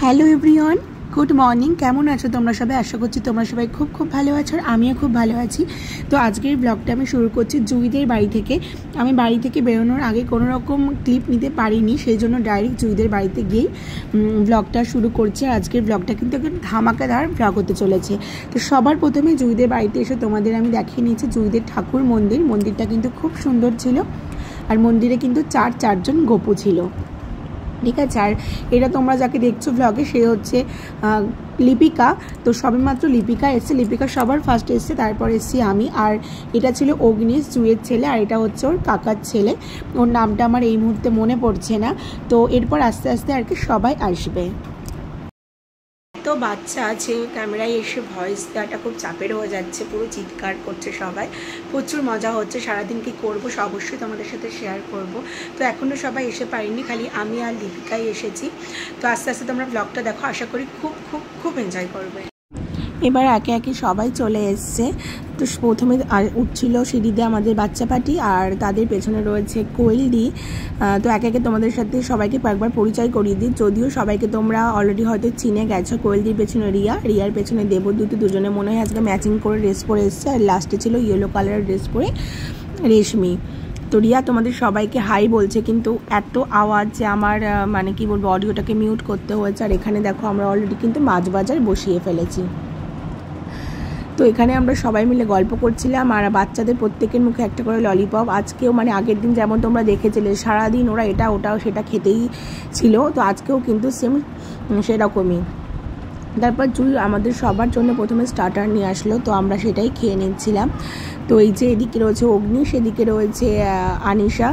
Hello everyone, good morning. কেমন আছো তোমরা সবাই? আশা করছি তোমরা সবাই খুব খুব ভালো আছো, আর আমিও খুব ভালো আছি। তো আজকের ব্লগটা আমি শুরু করছি জুইদের বাড়ি থেকে। আমি বাড়ি থেকে বেরোনোর আগে কোনো রকম ক্লিপ নিতে পারিনি, সেই জন্য ডাইরেক্ট জুইদের বাড়িতে গিয়েই ব্লগটা শুরু করছি। আর আজকের ব্লগটা কিন্তু একটু ধামাকাদার ব্লগ হতে চলেছে। তো সবার প্রথমে জুইদের বাড়িতে এসে তোমাদের আমি দেখিয়ে নিয়েছি জুইদের ঠাকুর মন্দিরটা কিন্তু খুব সুন্দর ছিল, আর মন্দিরে কিন্তু চারজন গোপু ছিল, ঠিক আছে। আর এটা তোমরা যাকে দেখছো ব্লগে সে হচ্ছে লিপিকা। তো সবেমাত্র লিপিকা এসছে, লিপিকা সবার ফার্স্ট এসছে, তারপর এসছি আমি। আর এটা ছিল অগ্নিশ, জুয়ের ছেলে, আর এটা হচ্ছে ওর কাকার ছেলে। ওর নামটা আমার এই মুহূর্তে মনে পড়ছে না। তো এরপর আস্তে আস্তে আর কি সবাই আসবে। তো বাচ্চা আছে, ক্যামেরায় এসে ভয়েস দেওয়াটা খুব চাপের হয়ে যাচ্ছে, পুরো চিৎকার করছে সবাই, প্রচুর মজা হচ্ছে। সারাদিন কী করবো অবশ্যই তোমাদের সাথে শেয়ার করব। তো এখনও সবাই এসে পারিনি, খালি আমি আর লিপিকাই এসেছি। তো আস্তে আস্তে তোমরা ব্লগটা দেখো, আশা করি খুব খুব খুব এনজয় করবে। এবার একে একে সবাই চলে এসছে। তো প্রথমে উঠছিল সিঁড়িতে আমাদের বাচ্চা পাটি, আর তাদের পেছনে রয়েছে কোয়েলদি। তো একে একে তোমাদের সাথে সবাইকে কয়েকবার পরিচয় করিয়ে দিই, যদিও সবাইকে তোমরা অলরেডি হয়তো চিনে গেছো। কোয়েলদির পেছনে রিয়ার পেছনে দেবদূতি, দুজনে মনে হয় আজকে ম্যাচিং করে ড্রেস পরে এসছে। আর লাস্টে ছিল ইয়েলো কালারের ড্রেস পরে রেশমি। তো রিয়া তোমাদের সবাইকে হাই বলছে, কিন্তু এত আওয়াজ যে আমার মানে কি বলবো, অডিওটাকে মিউট করতে হয়েছে। আর এখানে দেখো আমরা অলরেডি কিন্তু মাছ বাজার বসিয়ে ফেলেছি। তো এখানে আমরা সবাই মিলে গল্প করছিলাম, আর বাচ্চাদের প্রত্যেকের মুখে একটা করে ললিপপ। আজকেও মানে আগের দিন যেমন তোমরা দেখেছিলে সারাদিন ওরা এটা ওটাও সেটা খেতেই ছিল, তো আজকেও কিন্তু সেম সেরকমই। তারপর জুই আমাদের সবার জন্য প্রথমে স্টার্টার নিয়ে আসলো, তো আমরা সেটাই খেয়ে নিচ্ছিলাম। তো এই যে এদিকে রয়েছে অগ্নি, সেদিকে রয়েছে আনিশা।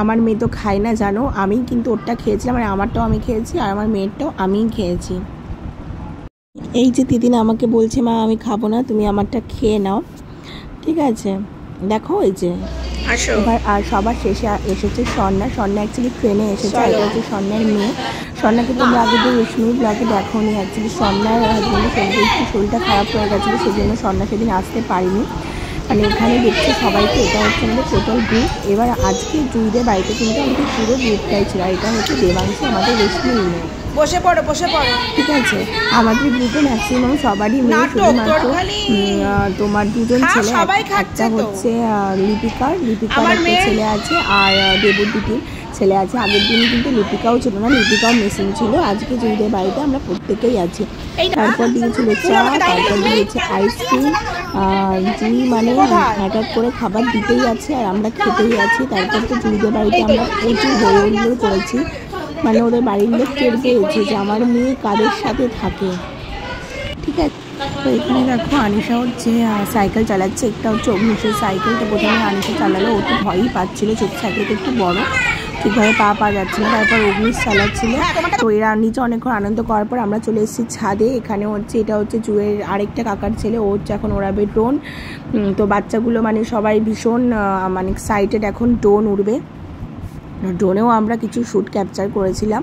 আমার মেয়ে তো খায় না জানো, আমি কিন্তু ওরটা খেয়েছিলাম, আর আমারটাও আমি খেয়েছি, আর আমার মেয়েরটাও আমিই খেয়েছি। এই যে দিদিন আমাকে বলছে মা আমি খাবো না, তুমি আমারটা খেয়ে নাও, ঠিক আছে। দেখো এই যে এবার আর সবার শেষে এসেছে স্বর্ণা অ্যাকচুয়ালি ট্রেনে এসেছে। এটা হচ্ছে স্বর্ণার মেয়ে। স্বর্ণাকে তোমরা আগে যে রেশমি ব্লগে দেখো নি, অ্যাকচুয়ালি স্বর্ণার শরীরটা খারাপ হয়ে গেছিলো, সেজন্য স্বর্ণা সেদিন আসতে পারিনি। মানে এখানে দেখছি সবাইকে, এটা হচ্ছে আমাদের টোটাল গ্রুপ। এবার আজকে জুইদের বাড়িতে কিন্তু আমাদের পুরো গ্রুপটাই ছিল। এটা হচ্ছে দেবাংশী, আমাদের রেশমি মেয়ে। বসে পড়ো, ঠিক আছে। আমাদের গ্রুপে ম্যাক্সিমাম সবারই মেয়ে, শুধুমাত্র তোমার দুজন ছেলে, একটা হচ্ছে লিপিকার একটা ছেলে আছে, আর দেবদূতির ছেলে আছে। আগের দিন কিন্তু লিপিকাও ছিল না, লিপিকাও মিসিং ছিল। আজকে জুইদের বাড়িতে আমরা প্রত্যেকেই আছি। তারপর দিয়েছিল চা, তারপর দিয়েছে আইসক্রিম। জুই মানে এক এক করে খাবার দিতেই আছে, আর আমরা খেতেই আছি। তারপর তো জুইদের বাড়িতে আমরা প্রচুর হইহুল্লোড় করেছি, মানে ওদের বাড়ির লোক টের পেয়েছে যে আমার মেয়ে কাদের সাথে থাকে, ঠিক আছে। তো এখানে দেখো আনিশা হচ্ছে সাইকেল চালাচ্ছে, একটা হচ্ছে অগ্নিশের সাইকেল। তো প্রথমে আনিশা চালালো, ও তো ভয়ই পাচ্ছিলো, ছোট সাইকেলটা একটু বড়, ঠিকভাবে পা যাচ্ছে না। তারপর অগ্নিশ চালাচ্ছিল। তো এরা নিচে অনেকক্ষণ আনন্দ করার পর আমরা চলে এসেছি ছাদে। এখানে হচ্ছে এটা হচ্ছে জুয়ের আরেকটা কাকার ছেলে, ও হচ্ছে এখন ওড়াবে ড্রোন। তো বাচ্চাগুলো মানে সবাই ভীষণ মানে এক্সাইটেড, এখন ড্রোন উড়বে। ড্রোনেও আমরা কিছু শ্যুট ক্যাপচার করেছিলাম,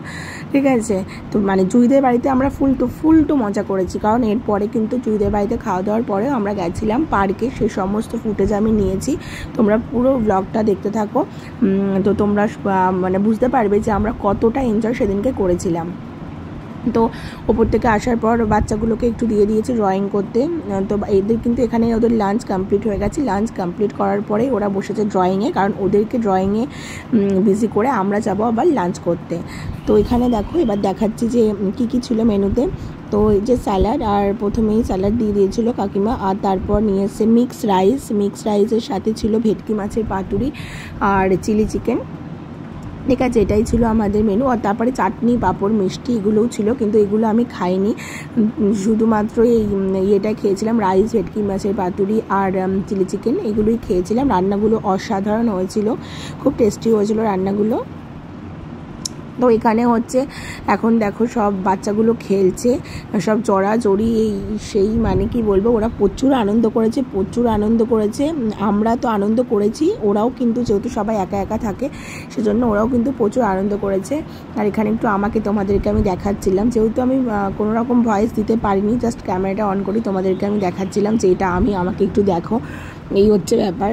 ঠিক আছে। তো মানে জুইদের বাড়িতে আমরা ফুল টু মজা করেছি, কারণ এরপরে কিন্তু জুইদের বাড়িতে খাওয়া দাওয়ার পরেও আমরা গেছিলাম পার্কে, সেই সমস্ত ফুটেজ আমি নিয়েছি। তোমরা পুরো ব্লগটা দেখতে থাকো, তো তোমরা মানে বুঝতে পারবে যে আমরা কতটা এনজয় সেদিনকে করেছিলাম। তো ওপর থেকে আসার পর বাচ্চাগুলোকে একটু দিয়ে দিয়েছে ড্রয়িং করতে। তো এদের কিন্তু এখানে ওদের লাঞ্চ কমপ্লিট হয়ে গেছে। লাঞ্চ কমপ্লিট করার পরে ওরা বসেছে ড্রয়িংয়ে, কারণ ওদেরকে ড্রয়িংয়ে বিজি করে আমরা যাব আবার লাঞ্চ করতে। তো এখানে দেখো এবার দেখাচ্ছি যে কী ছিল মেনুতে। তো এই যে স্যালাড, আর প্রথমেই স্যালাড দিয়ে দিয়েছিল কাকিমা, আর তারপর নিয়ে এসে মিক্স রাইসের সাথে ছিল ভেটকি মাছের পাতুরি আর চিলি চিকেন, ঠিক আছে। এটাই ছিল আমাদের মেনু। আর তারপরে চাটনি, পাঁপড়, মিষ্টি এগুলোও ছিল, কিন্তু এগুলো আমি খাইনি, শুধুমাত্র এই ইয়েটাই খেয়েছিলাম, রাইস, ভেটকি মাছের পাতুরি আর চিলি চিকেন, এগুলোই খেয়েছিলাম। রান্নাগুলো অসাধারণ হয়েছিল, খুব টেস্টি হয়েছিল রান্নাগুলো। তো এখানে হচ্ছে এখন দেখো সব বাচ্চাগুলো খেলছে, সব জড়াজড়ি এই সেই, মানে কি বলবো, ওরা প্রচুর আনন্দ করেছে। আমরা তো আনন্দ করেছি, ওরাও কিন্তু যেহেতু সবাই একা একা থাকে সেজন্য ওরাও কিন্তু প্রচুর আনন্দ করেছে। আর এখানে একটু তোমাদেরকে আমি দেখাচ্ছিলাম, যেহেতু আমি কোনো রকম ভয়েস দিতে পারিনি, জাস্ট ক্যামেরাটা অন করি তোমাদেরকে আমি দেখাচ্ছিলাম যে এটা আমাকে একটু দেখো, এই হচ্ছে ব্যাপার।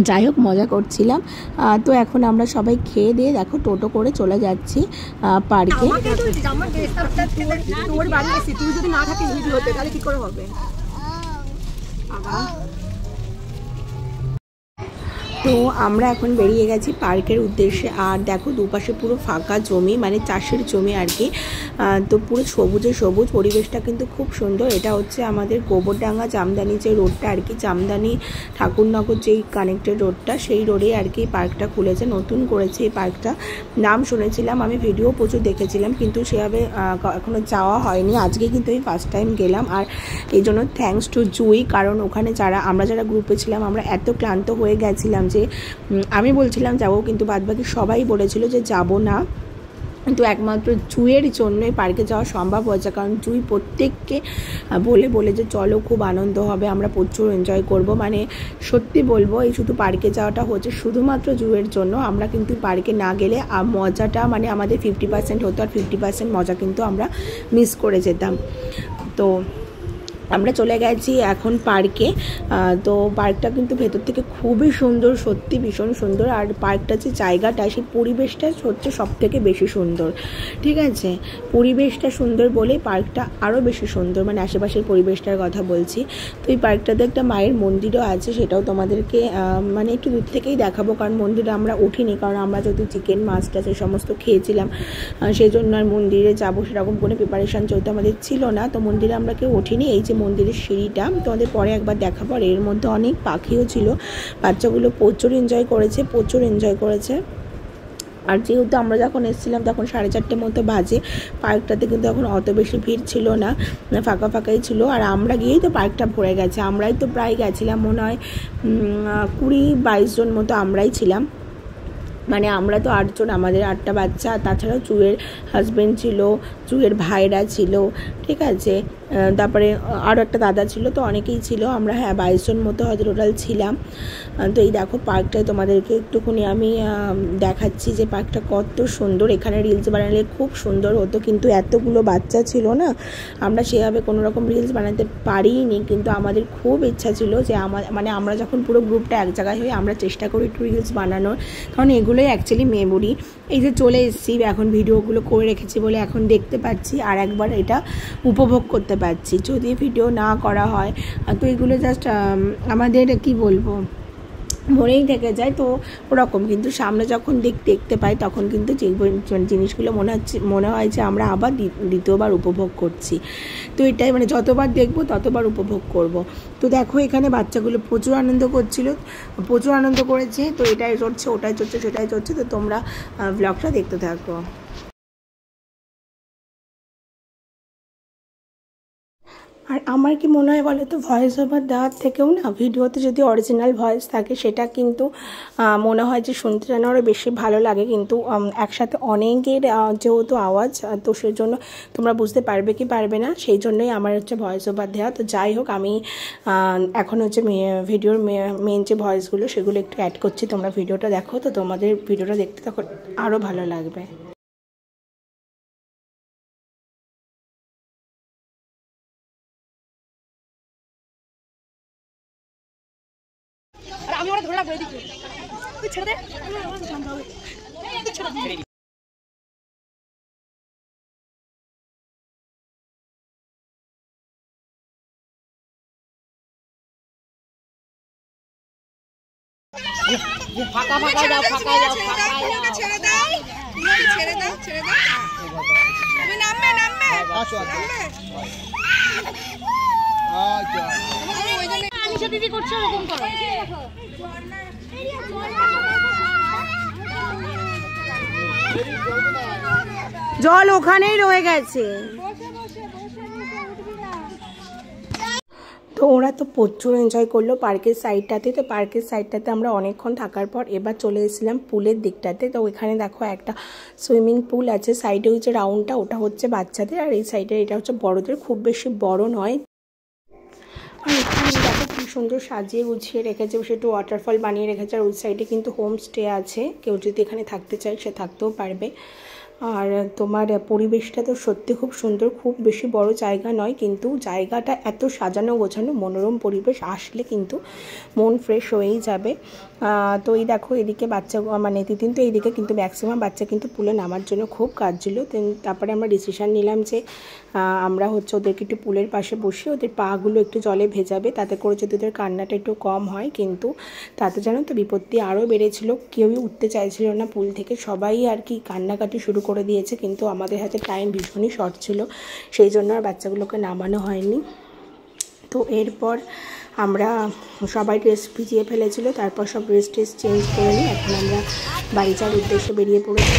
যাই হোক মজা করছিলাম। তো এখন আমরা সবাই খেয়ে দিয়ে দেখো টোটো করে চলে যাচ্ছি পার্কে। তো আমরা এখন বেরিয়ে গেছি পার্কের উদ্দেশ্যে। আর দেখো দুপাশে পুরো ফাঁকা জমি, মানে চাষের জমি আর কি। তো পুরো সবুজে সবুজ, পরিবেশটা কিন্তু খুব সুন্দর। এটা হচ্ছে আমাদের গোবরডাঙ্গা জামদানি যে রোডটা আর কি, জামদানি ঠাকুরনগর যেই কানেক্টেড রোডটা, সেই রোডে আর কি পার্কটা খুলেছে, নতুন করেছে এই পার্কটা। নাম শুনেছিলাম, আমি ভিডিও প্রচুর দেখেছিলাম, কিন্তু সেভাবে এখনও যাওয়া হয়নি। আজকে কিন্তু আমি ফার্স্ট টাইম গেলাম। আর এই জন্য থ্যাঙ্কস টু জুই, কারণ ওখানে আমরা যারা গ্রুপে ছিলাম আমরা এত ক্লান্ত হয়ে গেছিলাম যে আমি বলছিলাম যাবো, কিন্তু বাদবাকি সবাই বলেছিল যে যাব না। কিন্তু একমাত্র জুইয়ের জন্যই পার্কে যাওয়া সম্ভব হয়েছে, কারণ জুই প্রত্যেককে বলে যে চলো, খুব আনন্দ হবে, আমরা প্রচুর এনজয় করব। মানে সত্যি বলবো, এই শুধু পার্কে যাওয়াটা হচ্ছে শুধুমাত্র জুইয়ের জন্য। আমরা কিন্তু পার্কে না গেলে মজাটা মানে আমাদের 50% হতো, আর 50% মজা কিন্তু আমরা মিস করে যেতাম। তো আমরা চলে গেছি এখন পার্কে। তো পার্কটা কিন্তু ভেতর থেকে খুবই সুন্দর, সত্যি ভীষণ সুন্দর। আর পার্কটা যে জায়গাটা, সেই পরিবেশটা হচ্ছে সব থেকে বেশি সুন্দর। ঠিক আছে, পরিবেশটা সুন্দর বলেই পার্কটা আরও বেশি সুন্দর, মানে আশেপাশের পরিবেশটার কথা বলছি। তো এই পার্কটাতে একটা মায়ের মন্দিরও আছে, সেটাও তোমাদেরকে মানে একটু দূর থেকেই দেখাবো, কারণ মন্দিরে আমরা উঠিনি, কারণ আমরা যেহেতু চিকেন মাছটা সেই সমস্ত খেয়েছিলাম, সেই জন্য আর মন্দিরে যাবো সেরকম কোনো প্রিপারেশান চলতে আমাদের ছিল না। তো মন্দিরে আমরা কেউ উঠিনি। এই যে মন্দিরের সিঁড়িটা তোমাদের পরে একবার দেখাবো। আর এর মধ্যে অনেক পাখিও ছিল, বাচ্চাগুলো প্রচুর এনজয় করেছে। আর যেহেতু আমরা যখন এসেছিলাম তখন 4:30 মতো বাজে, পার্কটাতে কিন্তু এখন অত বেশি ভিড় ছিল না, ফাঁকাই ছিল। আর আমরা গিয়েই তো পার্কটা ভরে গেছে। আমরাই তো প্রায় গেছিলাম মনে হয় 20-22 জন মতো আমরাই ছিলাম। মানে আমরা তো 8 জন, আমাদের 8টা বাচ্চা, তাছাড়াও জুয়ের হাজব্যান্ড ছিল, জুয়ের ভাইরা ছিল, ঠিক আছে, তারপরে আরও একটা দাদা ছিল, তো অনেকেই ছিল। আমরা 22 জন মতো হয়তো টোটাল ছিলাম। তো এই দেখো পার্কটায় তোমাদেরকে একটুখানি আমি দেখাচ্ছি যে পার্কটা কত সুন্দর। এখানে রিলস বানালে খুব সুন্দর হতো, কিন্তু এতগুলো বাচ্চা ছিল না, আমরা সেভাবে কোনো রকম রিলস বানাতে পারিনি। কিন্তু আমাদের খুব ইচ্ছা ছিল যে মানে আমরা যখন পুরো গ্রুপটা এক জায়গায় হয়ে আমরা চেষ্টা করি একটু রিলস বানানোর, কারণ এগুলোই অ্যাকচুয়ালি মেমোরি। এই যে চলে এসেছি, এখন ভিডিওগুলো করে রেখেছি বলে এখন দেখতে পাচ্ছি, আর একবার এটা উপভোগ করতে পারছি। যদি ভিডিও না করা হয় তো এগুলো জাস্ট আমাদের কি বলবো, মনেই থেকে যায়। তো ওরকম, কিন্তু সামনে যখন দেখতে পাই তখন কিন্তু জিনিসগুলো মনে হয় যে আমরা আবার দ্বিতীয়বার উপভোগ করছি। তো এটাই, মানে যতবার দেখবো ততবার উপভোগ করব। তো দেখো এখানে বাচ্চাগুলো প্রচুর আনন্দ করেছে। তো এটাই চড়ছে, ওটাই চড়ছে, সেটাই চড়ছে। তো তোমরা ব্লগটা দেখতে থাকো। আর আমার কি মনে হয় বলো তো, ভয়েস ওভার দেওয়ার থেকেও না ভিডিওতে যদি অরিজিনাল ভয়েস থাকে সেটা কিন্তু মনে হয় যে শুনতে যেন আরও বেশি ভালো লাগে। কিন্তু একসাথে অনেকের যেহেতু আওয়াজ, তো সেই জন্য তোমরা বুঝতে পারবে কি পারবে না, সেই জন্যই আমার হচ্ছে ভয়েস ওভার দেওয়া। তো যাই হোক, আমি এখন হচ্ছে ভিডিওর মেন যে ভয়েসগুলো সেগুলো একটু অ্যাড করছি। তোমরা ভিডিওটা দেখো, তো তোমাদের ভিডিওটা দেখতে তখন আরও ভালো লাগবে। আমি ওরা ধরে রাখবো, এদিকে তুই ছেড়ে দে, ফাঁকা যাও, ছেড়ে দাও, তুমি নামবে। আচ্ছা দিদি করছে ওরকম করো। জল ওখানেই রয়ে গেছে। তো ওরা তো প্রচুর এনজয় করলো পার্কের সাইডটাতে। তো পার্কের সাইডটাতে আমরা অনেকক্ষণ থাকার পর এবার চলে এসেছিলাম পুলের দিকটাতে। তো ওইখানে দেখো একটা সুইমিং পুল আছে, সাইডে হচ্ছে রাউন্ডটা, ওটা হচ্ছে বাচ্চাদের, আর এই সাইডে এটা হচ্ছে বড়দের, খুব বেশি বড় নয়। আর এখানে দেখো খুব সুন্দর সাজিয়ে গুছিয়ে রেখেছে, সে একটু ওয়াটারফল বানিয়ে রেখেছে। আর ওই সাইডে কিন্তু হোমস্টে আছে, কেউ যদি এখানে থাকতে চায় সে থাকতেও পারবে। আর তোমার পরিবেশটা তো সত্যি খুব সুন্দর, খুব বেশি বড় জায়গা নয়, কিন্তু জায়গাটা এত সাজানো গোছানো, মনোরম পরিবেশ, আসলে কিন্তু মন ফ্রেশ হয়েই যাবে। তো এই দেখো এদিকে বাচ্চা মানে তিতিন তো এইদিকে, কিন্তু ম্যাক্সিমাম বাচ্চা কিন্তু পুলে নামার জন্য খুব কাঁদছিল। তারপরে আমরা ডিসিশান নিলাম যে আমরা ওদেরকে একটু পুলের পাশে বসে ওদের পাগুলো একটু জলে ভেজাবে, তাতে করে যদি ওদের কান্নাটা একটু কম হয়। কিন্তু তাতে জানো তো বিপত্তি আরও বেড়েছিল, কেউই উঠতে চাইছিল না পুল থেকে, সবাই আর কি কান্নাকাটি শুরু করে দিয়েছে। কিন্তু আমাদের হাতে টাইম ভীষণই শর্ট ছিল, সেই জন্য আর বাচ্চাগুলোকে নামানো হয়নি। তো এরপর আমরা সবাই ড্রেস ভিজিয়ে ফেলেছিল, তারপর সব ড্রেস চেঞ্জ করে নিই। এখন আমরা বাড়ি যাওয়ার উদ্দেশ্যে বেরিয়ে পড়েছি।